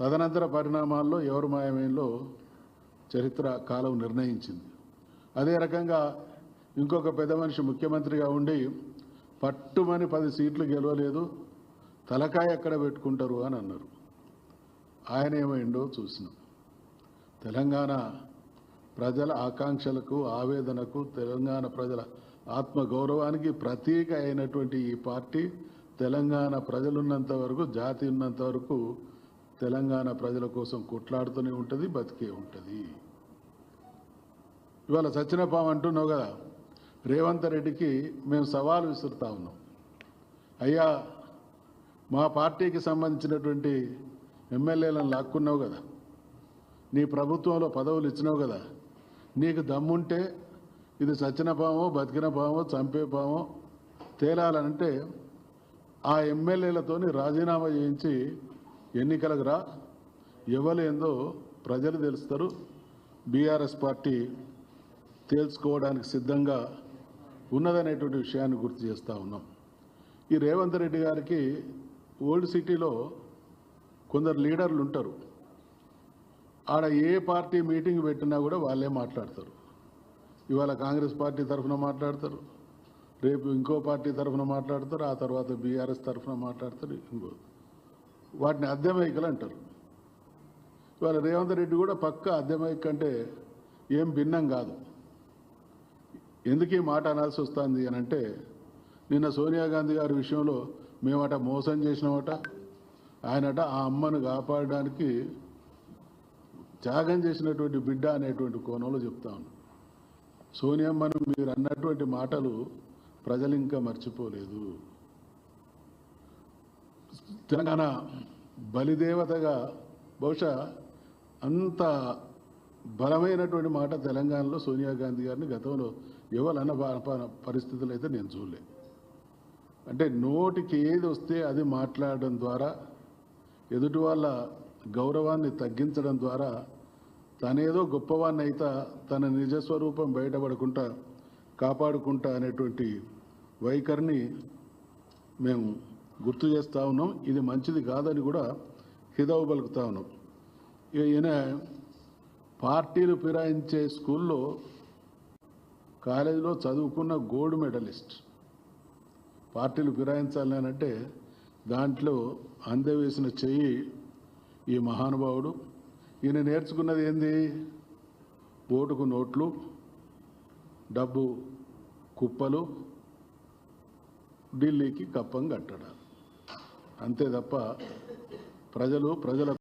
తదనంతర పరిణామాల్లో ఎవరు మాయమైనలో చరిత్ర కాలం నిర్ణయించింది. అదే రకంగా ఇంకొక పెద్ద మనిషి ముఖ్యమంత్రిగా ఉండి పట్టుమని 10 సీట్లు గెలవలేదు, తలకాయ ఎక్కడ పెట్టుకుంటారు అని అన్నారు. ఆయన ఏమైందో చూసినాం. తెలంగాణ ప్రజల ఆకాంక్షలకు, ఆవేదనకు, తెలంగాణ ప్రజల ఆత్మగౌరవానికి ప్రతీక అయినటువంటి ఈ పార్టీ తెలంగాణ ప్రజలున్నంత వరకు, జాతి ఉన్నంత వరకు తెలంగాణ ప్రజల కోసం కొట్లాడుతూనే ఉంటుంది, బతికే ఉంటుంది. ఇవాళ సత్యనపాం అంటున్నావు కదా, రేవంత్ రెడ్డికి మేము సవాలు విసురుతా ఉన్నాం. అయ్యా, మా పార్టీకి సంబంధించినటువంటి ఎమ్మెల్యేలను లాక్కున్నావు కదా, నీ ప్రభుత్వంలో పదవులు ఇచ్చినావు కదా, నీకు దమ్ముంటే ఇది సచ్చిన పామో బతికిన పామో చంపే పామో తేలాలంటే ఆ ఎమ్మెల్యేలతోని రాజీనామా చేయించి ఎన్నికలకు రా, ఎవరేందో ప్రజలు తెలుస్తారు. బీఆర్ఎస్ పార్టీ తేల్చుకోవడానికి సిద్ధంగా ఉన్నదనేటువంటి విషయాన్ని గుర్తు చేస్తూ ఉన్నాం. ఈ రేవంత్ రెడ్డి గారికి ఓల్డ్ సిటీలో కొందరు లీడర్లు ఉంటారు. ఆడ ఏ పార్టీ మీటింగ్ పెట్టినా కూడా వాళ్ళే మాట్లాడతారు. ఇవాళ కాంగ్రెస్ పార్టీ తరఫున మాట్లాడతారు, రేపు ఇంకో పార్టీ తరఫున మాట్లాడతారు, ఆ తర్వాత బీఆర్ఎస్ తరఫున మాట్లాడతారు, ఇంకో వాటిని అద్దెమైకలు అంటారు. ఇవాళ రేవంత్ రెడ్డి కూడా పక్క అద్దెమైక్ అంటే ఏం భిన్నం కాదు. ఎందుకు ఈ మాట అనాల్సి వస్తుంది అని అంటే, నిన్న సోనియా గాంధీ గారి విషయంలో మేమట మోసం చేసినామట, ఆయనట ఆ అమ్మను కాపాడడానికి త్యాగం చేసినటువంటి బిడ్డ అనేటువంటి కోణంలో చెప్తా ఉన్నాం. సోనియమ్మను మీరు అన్నటువంటి మాటలు ప్రజలు ఇంకా మర్చిపోలేదు. తెలంగాణ బలిదేవతగా బహుశా అంత బలమైనటువంటి మాట తెలంగాణలో సోనియా గాంధీ గారిని గతంలో ఎవరన్న పరిస్థితులు అయితే నేను చూడలే. అంటే నోటికి ఏది వస్తే అది మాట్లాడడం ద్వారా, ఎదుటి వాళ్ళ గౌరవాన్ని తగ్గించడం ద్వారా తనేదో గొప్పవాన్ని అయితే తన నిజస్వరూపం బయటపడకుండా కాపాడుకుంటా అనేటువంటి వైఖరిని మేము గుర్తు చేస్తూ ఉన్నాం. ఇది మంచిది కాదని కూడా హితవు పలుకుతా ఉన్నాం. ఈయన పార్టీలు ఫిరాయించే స్కూల్లో కాలేజీలో చదువుకున్న గోల్డ్ మెడలిస్ట్. పార్టీలు ఫిరాయించాలని అంటే దాంట్లో అందవేసిన చెయ్యి ఈ మహానుభావుడు. ఈయన నేర్చుకున్నది ఏంది? ఓటుకు నోట్లు, డబ్బు కుప్పలు, ఢిల్లీకి కప్పం కట్టడాలు, అంతే తప్ప ప్రజల